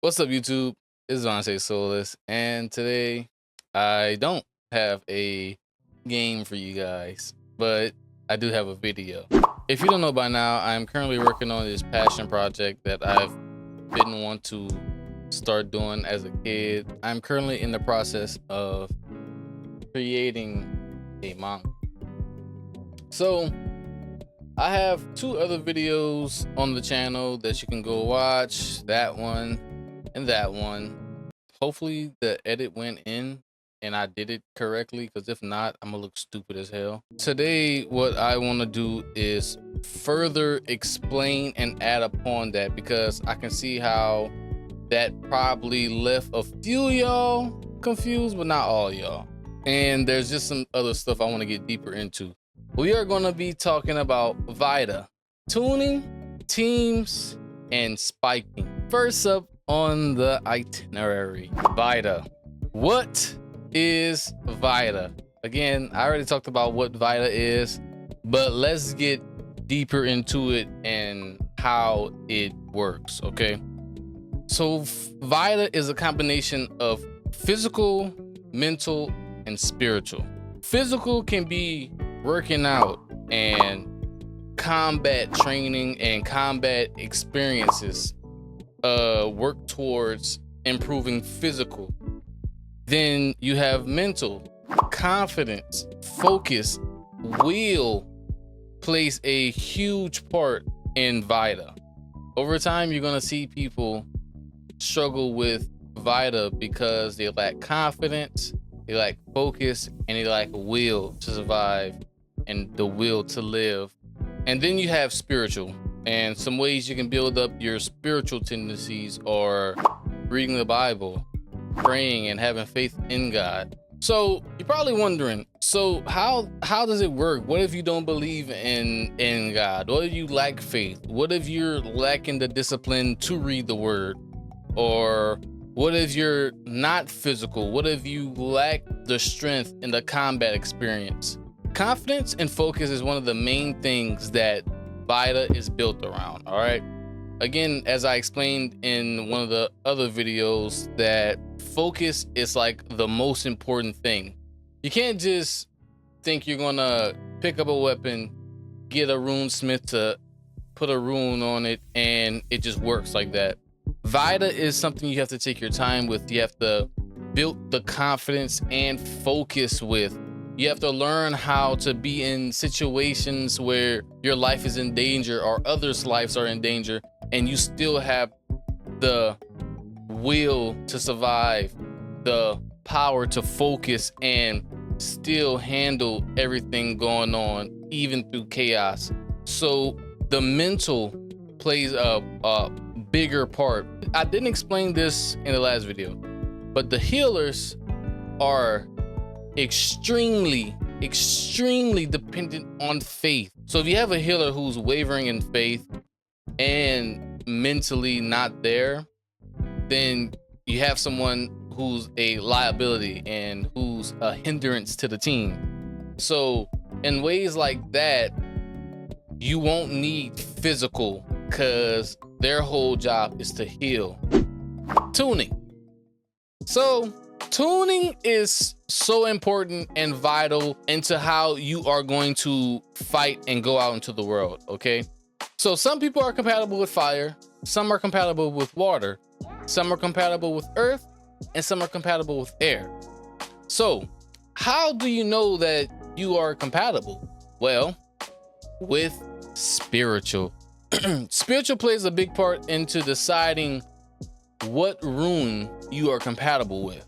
What's up, YouTube? It's Solus, and today I don't have a game for you guys, but I do have a video. If you don't know by now, I'm currently working on this passion project that I've been wanting to start doing as a kid. I'm currently in the process of creating a manga. So I have two other videos on the channel that you can go watch, that one and that one. Hopefully the edit went in and I did it correctly, because if not, I'm gonna look stupid as hell. Today, what I want to do is further explain and add upon that, because I can see how that probably left a few y'all confused, but not all y'all. And there's just some other stuff I want to get deeper into. We are going to be talking about VITA, tuning, teams, and spiking. First up on the itinerary, VITA. What is VITA? Again, I already talked about what VITA is, but let's get deeper into it and how it works, okay? So VITA is a combination of physical, mental, and spiritual. Physical can be working out and combat training and combat experiences work towards improving physical. Then you have mental, confidence, focus, will plays a huge part in VITA. Over time, you're gonna see people struggle with VITA because they lack confidence, they lack focus, and they lack will to survive and the will to live. And then you have spiritual, and some ways you can build up your spiritual tendencies are reading the Bible, praying, and having faith in God. So you're probably wondering, so how does it work? What if you don't believe in God? What if you lack faith? What if you're lacking the discipline to read the word? Or what if you're not physical? What if you lack the strength in the combat experience? Confidence and focus is one of the main things that VITA is built around, all right? Again, as I explained in one of the other videos, that focus is like the most important thing. You can't just think you're gonna pick up a weapon, get a rune smith to put a rune on it, and it just works like that. VITA is something you have to take your time with. You have to build the confidence and focus with. You have to learn how to be in situations where your life is in danger or others' lives are in danger, and you still have the will to survive, the power to focus, and still handle everything going on, even through chaos. So the mental plays a bigger part. I didn't explain this in the last video, but the healers are extremely dependent on faith. So if you have a healer who's wavering in faith and mentally not there, then you have someone who's a liability and who's a hindrance to the team. So in ways like that, you won't need physical, because their whole job is to heal. Tuning. So tuning is so important and vital into how you are going to fight and go out into the world, okay? So some people are compatible with fire, some are compatible with water, some are compatible with earth, and some are compatible with air. So how do you know that you are compatible? Well, with spiritual. Spiritual plays a big part into deciding what rune you are compatible with.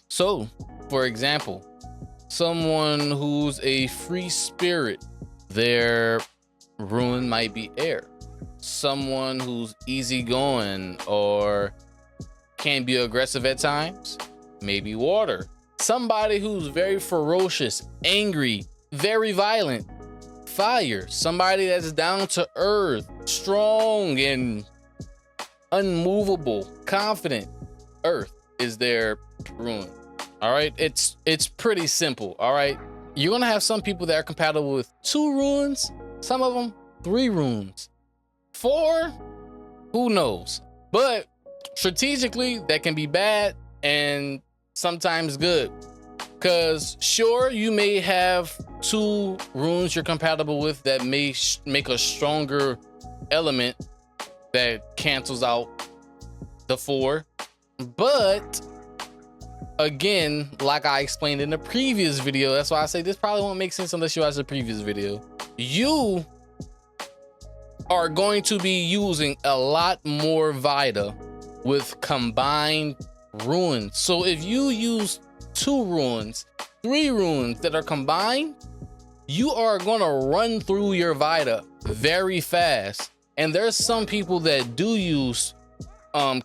So, for example, someone who's a free spirit, their rune might be air. Someone who's easygoing or can be aggressive at times, maybe water. Somebody who's very ferocious, angry, very violent, fire. Somebody that's down to earth, strong and unmovable, confident, earth is their rune. All right, it's pretty simple. All right, you're gonna have some people that are compatible with 2 runes, some of them 3 runes, 4, who knows? But strategically, that can be bad and sometimes good. Because sure, you may have 2 runes you're compatible with that may make a stronger element that cancels out the 4. But again, like I explained in the previous video, that's why I say this probably won't make sense unless you watch the previous video. You are going to be using a lot more VITA with combined runes. So if you use 2 runes, 3 runes that are combined, you are gonna run through your VITA very fast. And there's some people that do use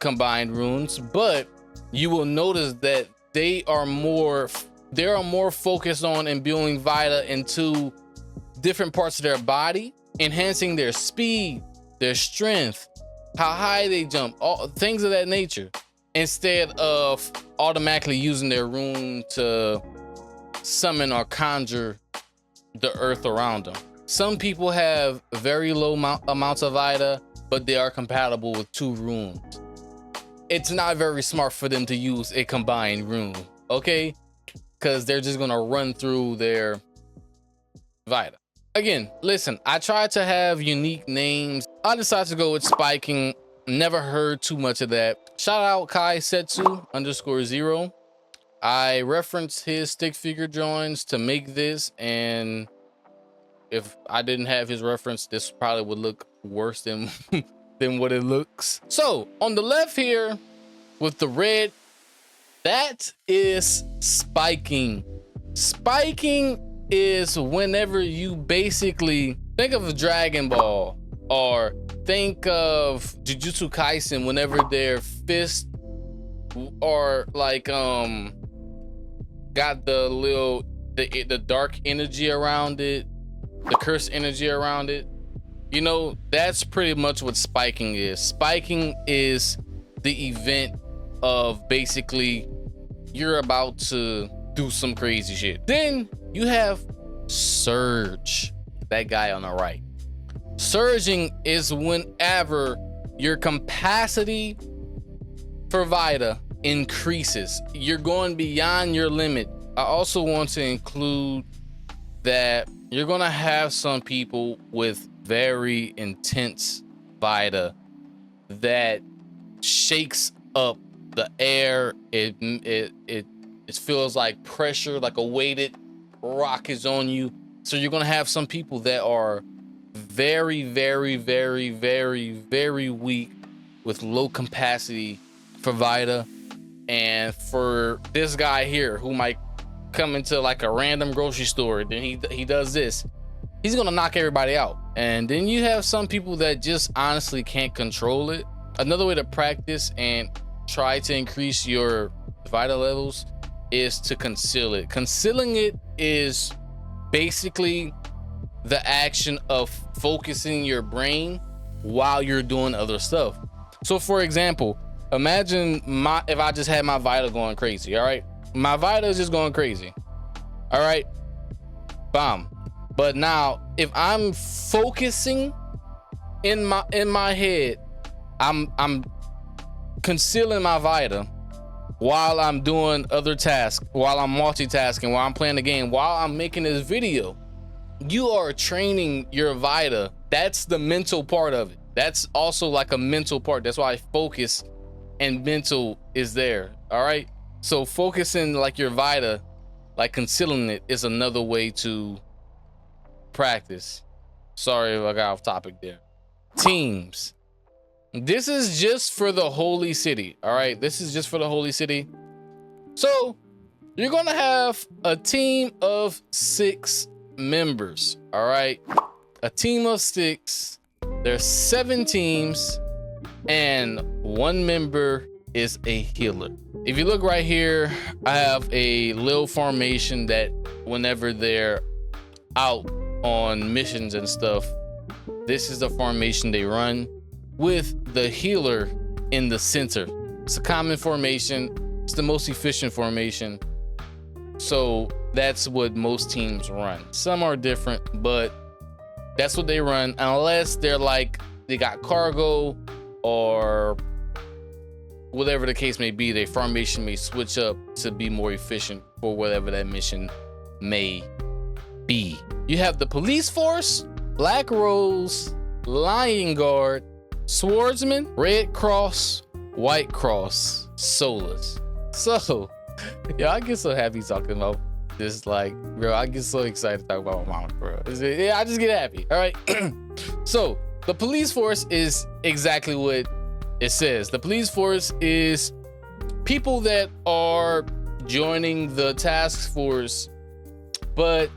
combined runes, but you will notice that they are more focused on imbuing VITA into different parts of their body, enhancing their speed, their strength, how high they jump, all things of that nature, instead of automatically using their rune to summon or conjure the earth around them. Some people have very low amounts of VITA, but they are compatible with 2 runes. It's not very smart for them to use a combined rune, okay? Because they're just gonna run through their VITA. Again, listen, I tried to have unique names. I decided to go with spiking. Never heard too much of that. Shout out Kai Setsu _0. I referenced his stick figure drawings to make this, and if I didn't have his reference, this probably would look worse than than what it looks. So on the left here with the red, that is spiking. Spiking is whenever you basically think of a Dragon Ball, or think of Jujutsu Kaisen, whenever their fist or like got the dark energy around it, the curse energy around it. You know, that's pretty much what spiking is. Spiking is the event of basically you're about to do some crazy shit. Then you have surge, that guy on the right. Surging is whenever your capacity for VITA increases. You're going beyond your limit. I also want to include that you're gonna have some people with very intense VITA that shakes up the air. It feels like pressure, like a weighted rock is on you. So you're gonna have some people that are very, very, very, very, very weak with low capacity for VITA. And for this guy here who might come into like a random grocery store, then he does this, he's gonna knock everybody out. And then you have some people that just honestly can't control it. Another way to practice and try to increase your VITA levels is to conceal it. Concealing it is basically the action of focusing your brain while you're doing other stuff. So for example, imagine if I just had my VITA going crazy. All right, my VITA is just going crazy. All right, bam. But now if I'm focusing in my head, I'm concealing my VITA while I'm doing other tasks, while I'm multitasking, while I'm playing the game, while I'm making this video. You are training your VITA. That's the mental part of it. That's also like a mental part. That's why focus and mental is there. All right, so focusing like your VITA, like concealing it, is another way to practice. Sorry if I got off topic there. Teams. This is just for the Holy City. All right, this is just for the Holy City. So you're gonna have a team of 6 members. All right, a team of 6. There's 7 teams and 1 member is a healer. If you look right here, I have a little formation that whenever they're out on missions and stuff, this is the formation they run, with the healer in the center. It's a common formation. It's the most efficient formation. So that's what most teams run. Some are different, but that's what they run, unless they're like, they got cargo or whatever the case may be, their formation may switch up to be more efficient for whatever that mission may be. You have the police force, Black Rose, Lion Guard, Swordsman, Red Cross, White Cross, Solus. So, yo, I get so happy talking about this. Like, bro, I get so excited to talk about my mama, bro. Yeah, I just get happy. All right. So, the police force is exactly what it says. The police force is people that are joining the task force, but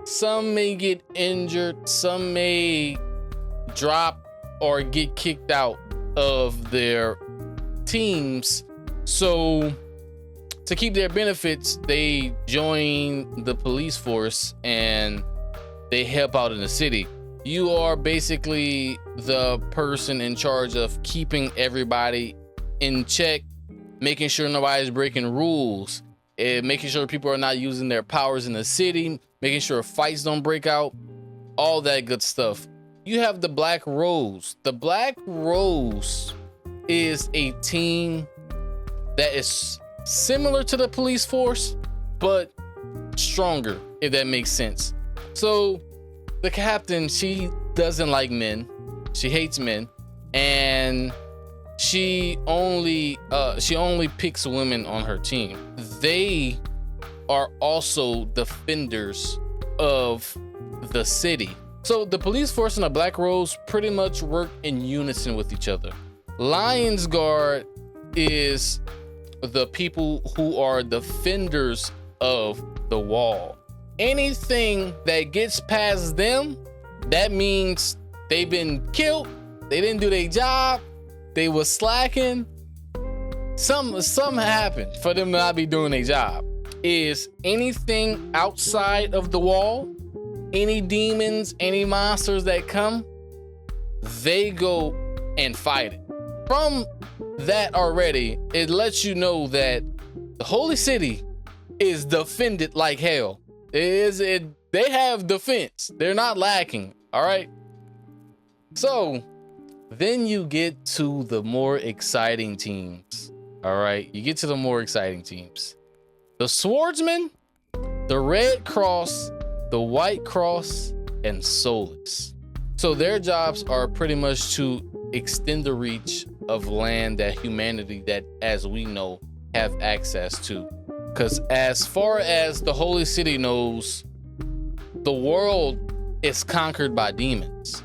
some may get injured, some may drop or get kicked out of their teams. So to keep their benefits, they join the police force and they help out in the city. You are basically the person in charge of keeping everybody in check, making sure nobody's breaking rules, making sure people are not using their powers in the city, making sure fights don't break out, all that good stuff. You have the Black Rose. The Black Rose is a team that is similar to the police force, but stronger, if that makes sense. So the captain, she doesn't like men. She hates men, and she only picks women on her team. They are also defenders of the city. So the police force and the Black Rose pretty much work in unison with each other. Lion's Guard is the people who are defenders of the wall. Anything that gets past them, that means they've been killed, they didn't do their job, they were slacking, something happened for them to not be doing their job. Is anything outside of the wall, any demons, any monsters that come, they go and fight it. From that already, it lets you know that the holy city is defended like hell. They have defense. They're not lacking. All right. So then you get to the more exciting teams. All right. You get to the more exciting teams. The Swordsman, the Red Cross, the White Cross, and Solus. So their jobs are pretty much to extend the reach of land that humanity, that as we know, have access to. Because as far as the holy city knows, the world is conquered by demons.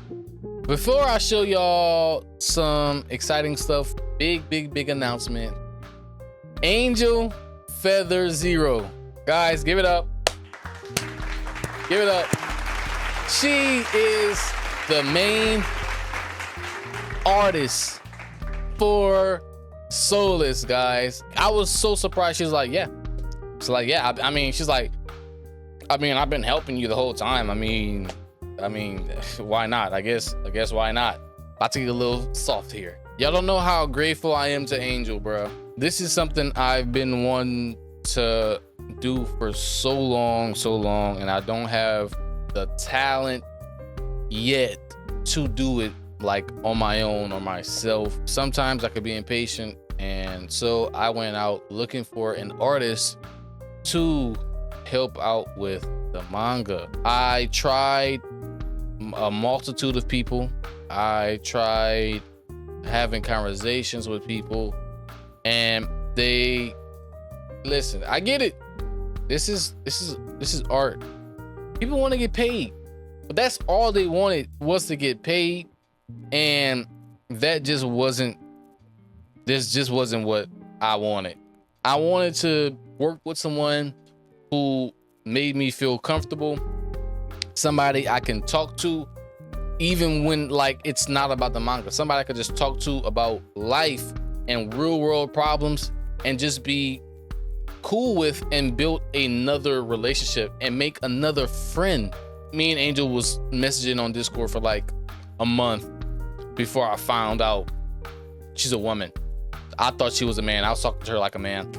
Before I show y'all some exciting stuff, big announcement. Angel Feather Zero. Guys, give it up. Give it up. She is the main artist for Solus, guys. I was so surprised. She's like, yeah. She's like, yeah. I mean, she's like, I've been helping you the whole time. I mean, why not? I guess why not? About to get a little soft here. Y'all don't know how grateful I am to Angel, bro. This is something I've been wanting to do for so long, and I don't have the talent yet to do it like on my own or myself. Sometimes I could be impatient, and so I went out looking for an artist to help out with the manga. I tried a multitude of people. I tried having conversations with people, and they listen. I get it. This is art. People want to get paid, but that's all they wanted, was to get paid, and that just wasn't. This just wasn't what I wanted. I wanted to work with someone who made me feel comfortable, somebody I can talk to, even when like it's not about the manga. Somebody I could just talk to about life and real world problems and just be cool with, and build another relationship and make another friend. Me and Angel was messaging on Discord for like a month before I found out she's a woman. I thought she was a man. I was talking to her like a man.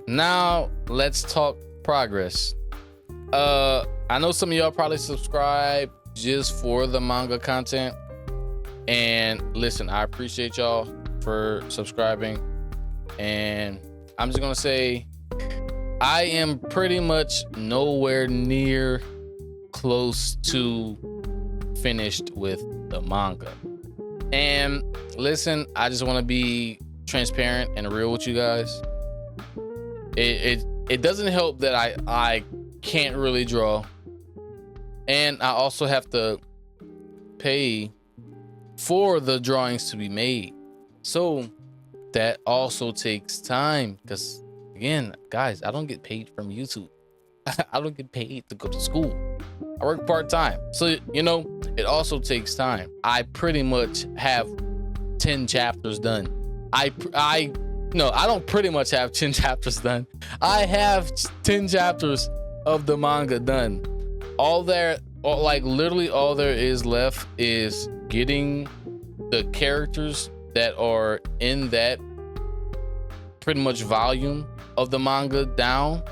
Now let's talk progress. I know some of y'all probably subscribe just for the manga content. And listen, I appreciate y'all for subscribing, and I'm just gonna say I am pretty much nowhere near close to finished with the manga. And listen, I just want to be transparent and real with you guys. It doesn't help that I can't really draw, and I also have to pay for the drawings to be made, so that also takes time. Because again, guys, I don't get paid from YouTube. I don't get paid to go to school. I work part-time, so you know, it also takes time. I pretty much have 10 chapters done. No, I don't pretty much have 10 chapters done. I have 10 chapters of the manga done. Literally all there is left is getting the characters that are in that pretty much volume of the manga down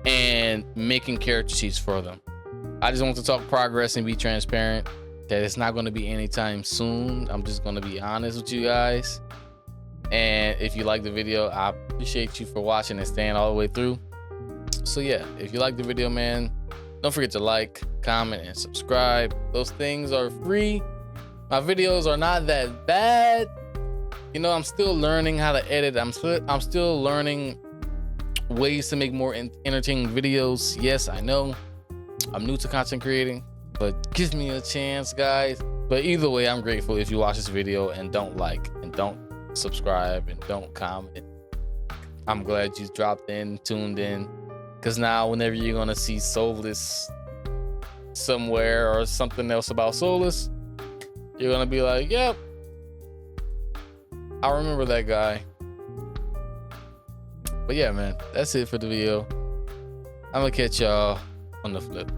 and making character sheets for them. I just want to talk progress and be transparent that it's not going to be anytime soon. I'm just going to be honest with you guys. And if you like the video, I appreciate you for watching and staying all the way through. So yeah, if you like the video, man, don't forget to like, comment, and subscribe. Those things are free. My videos are not that bad. You know, I'm still learning how to edit. I'm still learning ways to make more entertaining videos. Yes, I know I'm new to content creating, but give me a chance, guys. But either way, I'm grateful if you watch this video and don't like and don't subscribe and don't comment. I'm glad you dropped in, tuned in, because now whenever you're gonna see Solus somewhere or something else about Solus, you're gonna be like, yep, I remember that guy. But yeah, man, that's it for the video. I'm gonna catch y'all on the flip.